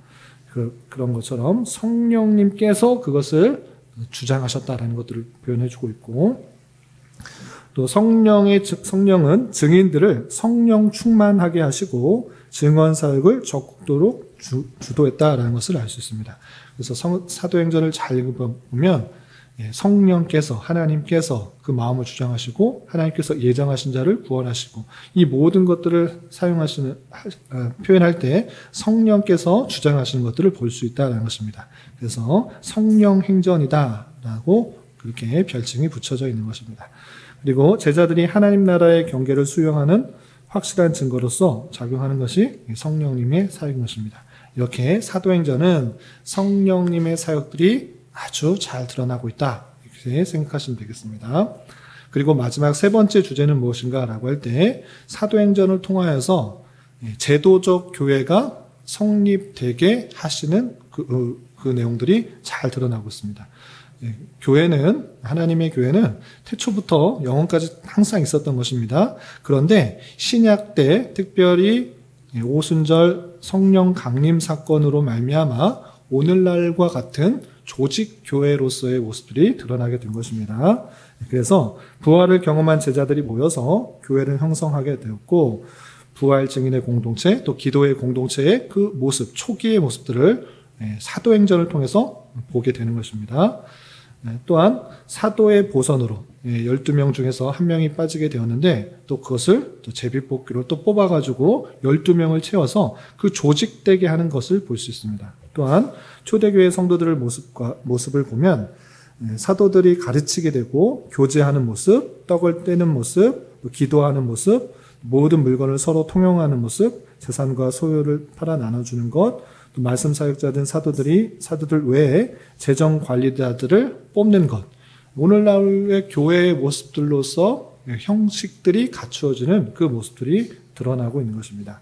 그런 것처럼 성령님께서 그것을 주장하셨다라는 것들을 표현해주고 있고, 또 성령은 증인들을 성령 충만하게 하시고 증언 사역을 적극적으로 주도했다라는 것을 알 수 있습니다. 그래서 사도행전을 잘 읽어보면 성령께서, 하나님께서 그 마음을 주장하시고 하나님께서 예정하신 자를 구원하시고, 이 모든 것들을 표현할 때 성령께서 주장하시는 것들을 볼 수 있다는 것입니다. 그래서 성령 행전이다라고 그렇게 별칭이 붙여져 있는 것입니다. 그리고 제자들이 하나님 나라의 경계를 수용하는 확실한 증거로서 작용하는 것이 성령님의 사역인 것입니다. 이렇게 사도행전은 성령님의 사역들이 아주 잘 드러나고 있다, 이렇게 생각하시면 되겠습니다. 그리고 마지막 세 번째 주제는 무엇인가라고 할 때 사도행전을 통하여서 제도적 교회가 성립되게 하시는 그 내용들이 잘 드러나고 있습니다. 교회는, 하나님의 교회는 태초부터 영원까지 항상 있었던 것입니다. 그런데 신약 때 특별히 오순절 성령 강림 사건으로 말미암아 오늘날과 같은 조직 교회로서의 모습들이 드러나게 된 것입니다. 그래서 부활을 경험한 제자들이 모여서 교회를 형성하게 되었고, 부활 증인의 공동체, 또 기도의 공동체의 그 모습, 초기의 모습들을 사도행전을 통해서 보게 되는 것입니다. 또한 사도의 보선으로 12명 중에서 1명이 빠지게 되었는데, 또 그것을 또 제비뽑기로 또 뽑아가지고 12명을 채워서 그 조직되게 하는 것을 볼 수 있습니다. 또한 초대교회 성도들의 모습을 보면 사도들이 가르치게 되고 교제하는 모습, 떡을 떼는 모습, 또 기도하는 모습, 모든 물건을 서로 통용하는 모습, 재산과 소유를 팔아 나눠주는 것, 또 말씀 사역자된 사도들 외에 재정 관리자들을 뽑는 것. 오늘날의 교회의 모습들로서 형식들이 갖추어지는 그 모습들이 드러나고 있는 것입니다.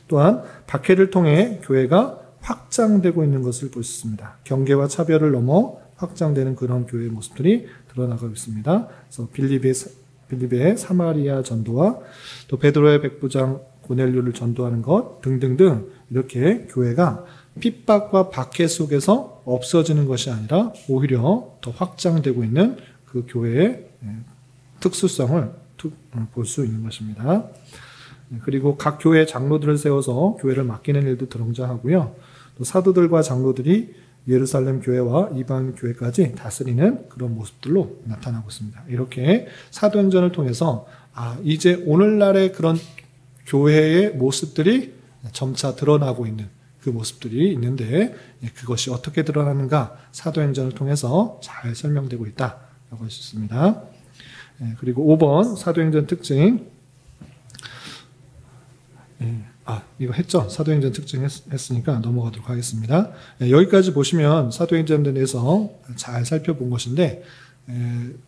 또한 박해를 통해 교회가 확장되고 있는 것을 볼 수 있습니다. 경계와 차별을 넘어 확장되는 그런 교회의 모습들이 드러나고 있습니다. 그래서 빌립의 사마리아 전도와 또 베드로의 백부장 고넬료를 전도하는 것 등등등 이렇게 교회가 핍박과 박해 속에서 없어지는 것이 아니라 오히려 더 확장되고 있는 그 교회의 특수성을 볼 수 있는 것입니다. 그리고 각 교회 장로들을 세워서 교회를 맡기는 일도 등장하고요. 또 사도들과 장로들이 예루살렘 교회와 이방 교회까지 다스리는 그런 모습들로 나타나고 있습니다. 이렇게 사도행전을 통해서 이제 오늘날의 그런 교회의 모습들이 점차 드러나고 있는 그 모습들이 있는데 그것이 어떻게 드러나는가 사도행전을 통해서 잘 설명되고 있다라고 할 수 있습니다. 그리고 5번 사도행전 특징. 이거 했죠? 사도행전 특징 했으니까 넘어가도록 하겠습니다. 여기까지 보시면 사도행전에 대해서 잘 살펴본 것인데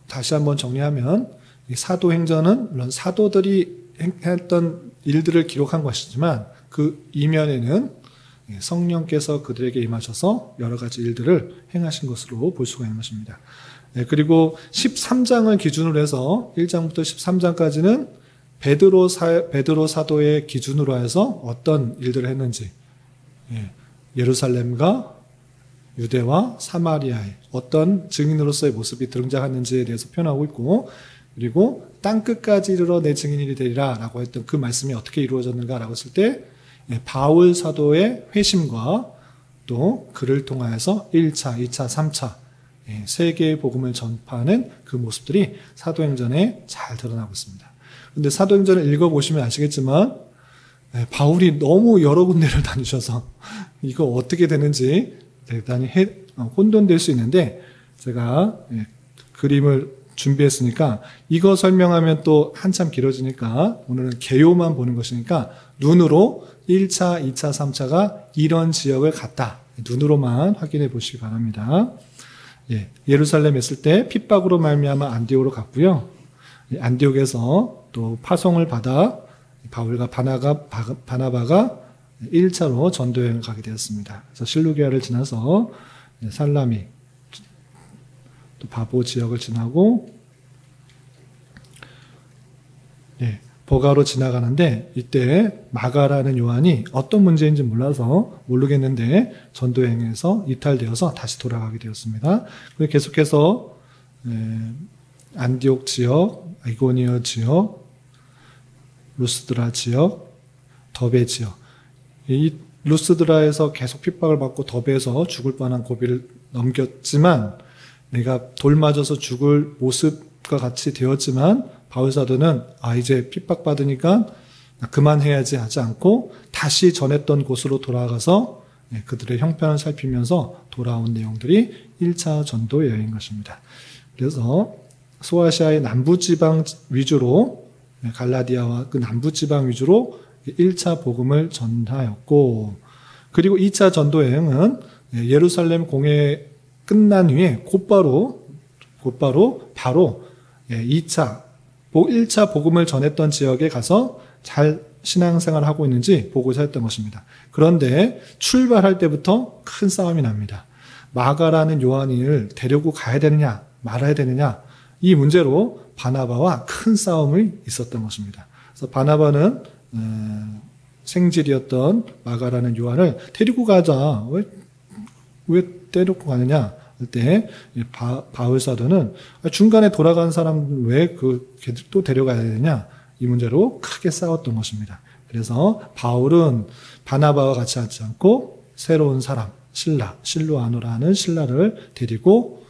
다시 한번 정리하면 이 사도행전은 물론 사도들이 했던 일들을 기록한 것이지만 그 이면에는 성령께서 그들에게 임하셔서 여러 가지 일들을 행하신 것으로 볼 수가 있는 것입니다. 그리고 13장을 기준으로 해서 1장부터 13장까지는 베드로 사도의 기준으로 해서 어떤 일들을 했는지, 예루살렘과 유대와 사마리아의 어떤 증인으로서의 모습이 등장하는지에 대해서 표현하고 있고, 그리고 땅끝까지 이르러 내 증인이 되리라 라고 했던 그 말씀이 어떻게 이루어졌는가 라고 했을 때 바울 사도의 회심과 또 그를 통하여서 1차, 2차, 3차 세 개의 복음을 전파하는 그 모습들이 사도행전에 잘 드러나고 있습니다. 근데 사도행전을 읽어보시면 아시겠지만 바울이 너무 여러 군데를 다니셔서 이거 어떻게 되는지 대단히 혼돈될 수 있는데 제가 그림을 준비했으니까 이거 설명하면 또 한참 길어지니까 오늘은 개요만 보는 것이니까 눈으로 1차, 2차, 3차가 이런 지역을 갔다. 눈으로만 확인해 보시기 바랍니다. 예루살렘에 있을 때 핍박으로 말미암아 안디옥으로 갔고요. 안디옥에서 또 파송을 받아 바울과 바나바가 1차로 전도여행을 가게 되었습니다. 그래서 실루기아를 지나서 살라미, 또 바보 지역을 지나고 버가로 지나가는데 이때 마가라는 요한이 어떤 문제인지 몰라서 모르겠는데 전도여행에서 이탈되어서 다시 돌아가게 되었습니다. 그리고 계속해서 안디옥 지역, 이고니어 지역, 루스드라 지역, 더베 지역. 이 루스드라에서 계속 핍박을 받고 더베에서 죽을 뻔한 고비를 넘겼지만 내가 돌 맞아서 죽을 모습과 같이 되었지만 바울 사도는 이제 핍박받으니까 그만해야지 하지 않고 다시 전했던 곳으로 돌아가서 그들의 형편을 살피면서 돌아온 내용들이 1차 전도 여행인 것입니다. 그래서 소아시아의 남부지방 위주로 갈라디아와 그 남부지방 위주로 1차 복음을 전하였고 그리고 2차 전도 여행은 예루살렘 공회 끝난 후에 곧바로 1차 복음을 전했던 지역에 가서 잘 신앙생활을 하고 있는지 보고자 했던 것입니다. 그런데 출발할 때부터 큰 싸움이 납니다. 마가라는 요한을 데리고 가야 되느냐 말아야 되느냐 이 문제로 바나바와 큰 싸움이 있었던 것입니다. 그래서 바나바는 생질이었던 마가라는 요한을 데리고 가자. 왜 데리고 가느냐 할 때 바울 사도는 중간에 돌아간 사람 왜 걔들 또 데려가야 되느냐 이 문제로 크게 싸웠던 것입니다. 그래서 바울은 바나바와 같이 하지 않고 새로운 사람 실루아노라는 신라를 데리고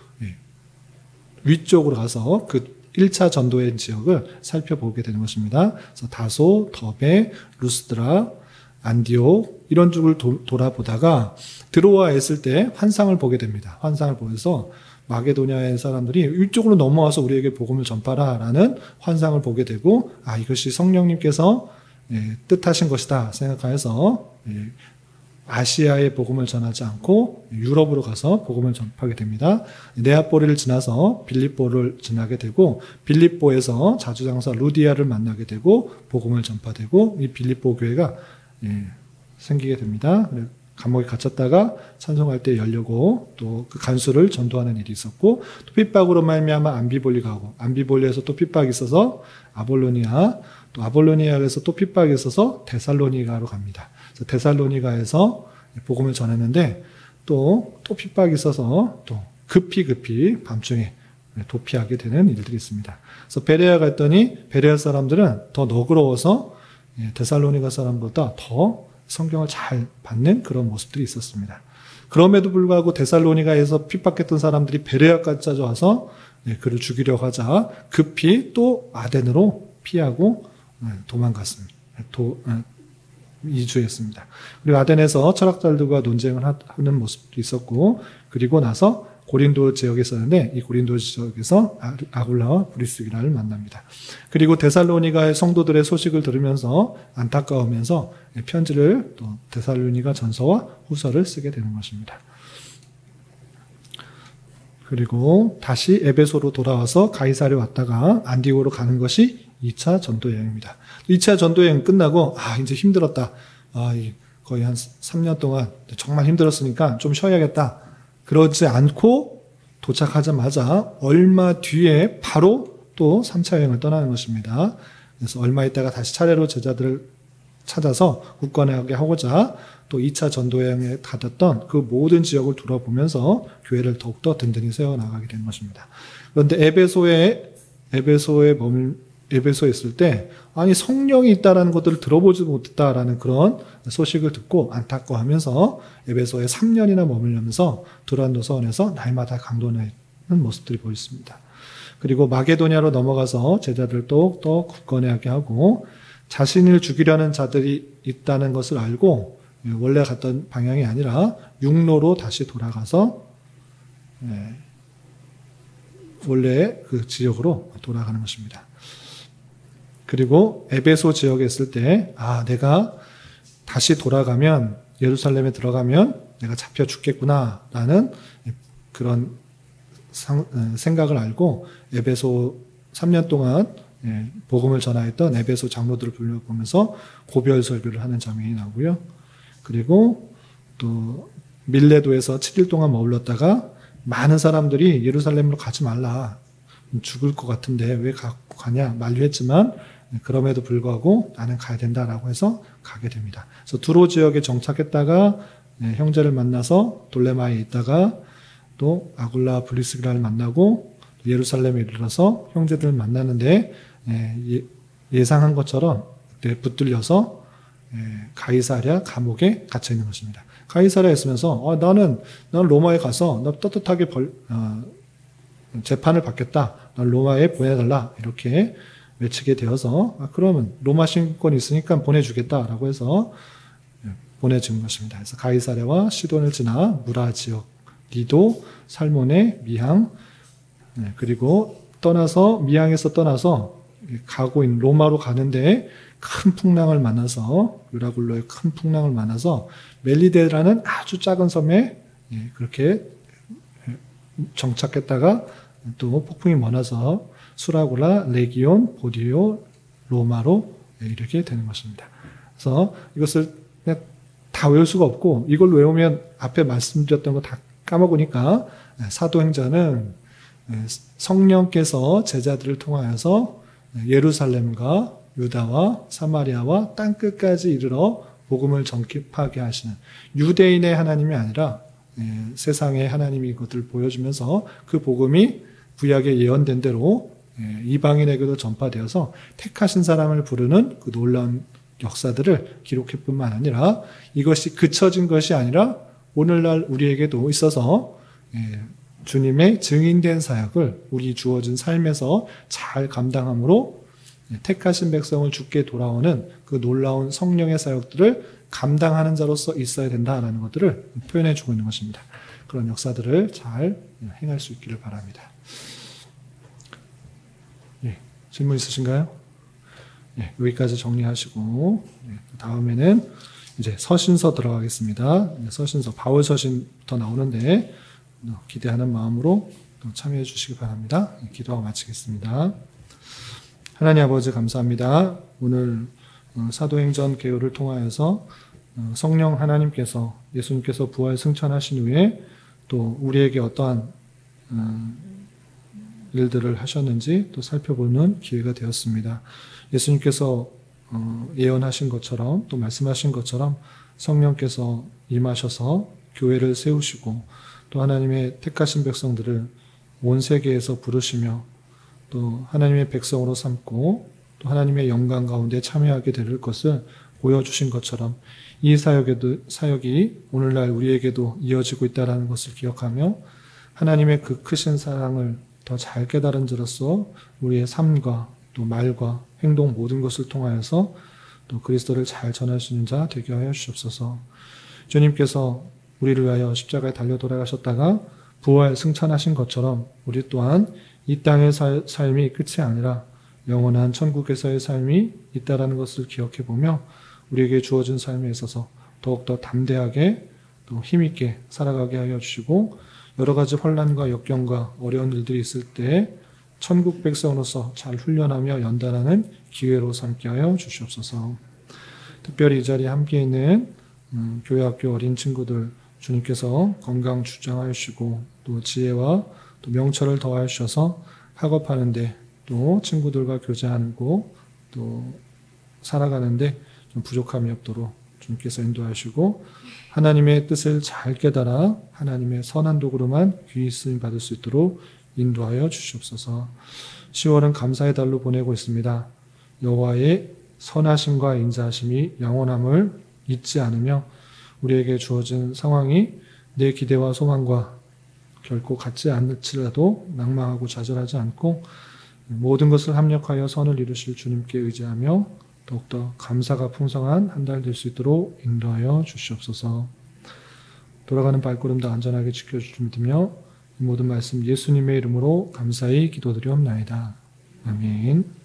위쪽으로 가서 그 1차 전도의 지역을 살펴보게 되는 것입니다. 그래서 다소, 더베, 루스드라, 안디옥 이런 쪽을 돌아보다가 드로아에 있을 때 환상을 보게 됩니다. 환상을 보면서 마게도냐의 사람들이 이쪽으로 넘어와서 우리에게 복음을 전파라라는 환상을 보게 되고 이것이 성령님께서 뜻하신 것이다 생각하여서 아시아에 복음을 전하지 않고 유럽으로 가서 복음을 전파하게 됩니다. 네아포리를 지나서 빌립보를 지나게 되고 빌립보에서 자주장사 루디아를 만나게 되고 복음을 전파되고 이 빌립보 교회가 생기게 됩니다. 감옥에 갇혔다가 찬송할 때 열려고 또 그 간수를 전도하는 일이 있었고 또 핍박으로 말미암아 암비볼리 가고 암비볼리에서 또 핍박이 있어서 아볼로니아 또 아볼로니아에서 또 핍박이 있어서 데살로니가로 갑니다. 그래서 데살로니가에서 복음을 전했는데 또 핍박이 있어서 또 급히 밤중에 도피하게 되는 일들이 있습니다. 그래서 베레아 갔더니 베레아 사람들은 더 너그러워서 데살로니가 사람보다 더 성경을 잘 받는 그런 모습들이 있었습니다. 그럼에도 불구하고 데살로니가에서 핍박했던 사람들이 베레아까지 찾아와서 그를 죽이려고 하자 급히 또 아덴으로 피하고 도망갔습니다. 이주했습니다. 그리고 아덴에서 철학자들과 논쟁을 하는 모습도 있었고 그리고 나서 고린도 지역에 있었는데 이 고린도 지역에서 아굴라와 브리스기라를 만납니다. 그리고 데살로니가의 성도들의 소식을 들으면서 안타까우면서 편지를 또 데살로니가 전서와 후서를 쓰게 되는 것입니다. 그리고 다시 에베소로 돌아와서 가이사랴에 왔다가 안디오로 가는 것이 2차 전도 여행입니다. 2차 전도 여행 끝나고 이제 힘들었다. 거의 한 3년 동안 정말 힘들었으니까 좀 쉬어야겠다. 그러지 않고 도착하자마자 얼마 뒤에 바로 또 3차 여행을 떠나는 것입니다. 그래서 얼마 있다가 다시 차례로 제자들을 찾아서 굳건하게 하고자 또 2차 전도여행에 가졌던 그 모든 지역을 돌아보면서 교회를 더욱더 든든히 세워나가게 된 것입니다. 그런데 에베소에 있을 때 성령이 있다라는 것들을 들어보지 못했다라는 그런 소식을 듣고 안타까워하면서 에베소에 3년이나 머물면서 두란노 서원에서 날마다 강론하는 모습들이 보였습니다. 그리고 마게도냐로 넘어가서 제자들도 또 굳건하게 하고 자신을 죽이려는 자들이 있다는 것을 알고 원래 갔던 방향이 아니라 육로로 다시 돌아가서 원래 그 지역으로 돌아가는 것입니다. 그리고 에베소 지역에 있을 때 내가 다시 돌아가면 예루살렘에 들어가면 내가 잡혀 죽겠구나라는 그런 생각을 알고 에베소 3년 동안 복음을 전하였던 에베소 장로들을 불러보면서 고별 설교를 하는 장면이 나오고요. 그리고 또 밀레도에서 7일 동안 머물렀다가 많은 사람들이 예루살렘으로 가지 말라. 죽을 것 같은데 왜 가냐 만류했지만 그럼에도 불구하고 나는 가야 된다라고 해서 가게 됩니다. 그래서 두로 지역에 정착했다가 형제를 만나서 돌레마에 있다가 또 아굴라 브리스기라를 만나고 예루살렘에 이르러서 형제들을 만나는데 예상한 것처럼 그때 붙들려서 가이사랴 감옥에 갇혀 있는 것입니다. 가이사랴에 있으면서 나는 로마에 가서 나 떳떳하게 재판을 받겠다. 난 로마에 보내달라. 이렇게 외치게 되어서 그러면 로마 신권이 있으니까 보내주겠다라고 해서 보내준 것입니다. 그래서 가이사랴와 시돈을 지나 무라 지역, 리도, 살모네, 미항 그리고 미항에서 떠나서 가고 있는 로마로 가는데 큰 풍랑을 만나서 유라굴로의 큰 풍랑을 만나서 멜리데라는 아주 작은 섬에 그렇게 정착했다가 또 폭풍이 많아서 수라굴라, 레기온, 보디오, 로마로 이렇게 되는 것입니다. 그래서 이것을 그냥 다 외울 수가 없고 이걸 외우면 앞에 말씀드렸던 거 다 까먹으니까 사도행전은 성령께서 제자들을 통하여서 예루살렘과 유다와 사마리아와 땅끝까지 이르러 복음을 전파하게 하시는 유대인의 하나님이 아니라 세상의 하나님이 이것들을 보여주면서 그 복음이 구약에 예언된 대로 이방인에게도 전파되어서 택하신 사람을 부르는 그 놀라운 역사들을 기록할 뿐만 아니라 이것이 그쳐진 것이 아니라 오늘날 우리에게도 있어서 주님의 증인된 사역을 우리 주어진 삶에서 잘 감당함으로 택하신 백성을 주께 돌아오는 그 놀라운 성령의 사역들을 감당하는 자로서 있어야 된다라는 것들을 표현해 주고 있는 것입니다. 그런 역사들을 잘 행할 수 있기를 바랍니다. 질문 있으신가요? 여기까지 정리하시고 다음에는 이제 서신서 들어가겠습니다. 서신서, 바울 서신부터 나오는데 기대하는 마음으로 참여해 주시기 바랍니다. 기도하고 마치겠습니다. 하나님 아버지 감사합니다. 오늘 사도행전 개요를 통하여서 성령 하나님께서 예수님께서 부활 승천하신 후에 또 우리에게 어떠한 일들을 하셨는지 또 살펴보는 기회가 되었습니다. 예수님께서 예언하신 것처럼 또 말씀하신 것처럼 성령께서 임하셔서 교회를 세우시고 또 하나님의 택하신 백성들을 온 세계에서 부르시며 또 하나님의 백성으로 삼고 또 하나님의 영광 가운데 참여하게 될 것을 보여주신 것처럼 이 사역이 오늘날 우리에게도 이어지고 있다는 것을 기억하며 하나님의 그 크신 사랑을 더 잘 깨달은 자로서 우리의 삶과 또 말과 행동 모든 것을 통하여서 또 그리스도를 잘 전할 수 있는 자 되게 하여 주옵소서. 주님께서 우리를 위하여 십자가에 달려 돌아가셨다가 부활 승천하신 것처럼 우리 또한 이 땅의 삶이 끝이 아니라 영원한 천국에서의 삶이 있다라는 것을 기억해 보며 우리에게 주어진 삶에 있어서 더욱더 담대하게 또 힘있게 살아가게 하여 주시고 여러 가지 혼란과 역경과 어려운 일들이 있을 때 천국 백성으로서 잘 훈련하며 연단하는 기회로 삼게 하여 주시옵소서. 특별히 이 자리에 함께 있는 교회 학교 어린 친구들 주님께서 건강 주장하여 주시고 또 지혜와 또 명철을 더하여 주셔서 학업하는데 또 친구들과 교제하고 또 살아가는데 좀 부족함이 없도록 주님께서 인도하시고 하나님의 뜻을 잘 깨달아 하나님의 선한 도구로만 귀히 쓰임 받을 수 있도록 인도하여 주시옵소서. 10월은 감사의 달로 보내고 있습니다. 여호와의 선하심과 인자하심이 영원함을 잊지 않으며 우리에게 주어진 상황이 내 기대와 소망과 결코 같지 않을지라도 낭망하고 좌절하지 않고 모든 것을 합력하여 선을 이루실 주님께 의지하며 더욱더 감사가 풍성한 한 달 될 수 있도록 인도하여 주시옵소서. 돌아가는 발걸음도 안전하게 지켜주실 믿으며 이 모든 말씀 예수님의 이름으로 감사히 기도드리옵나이다. 아멘.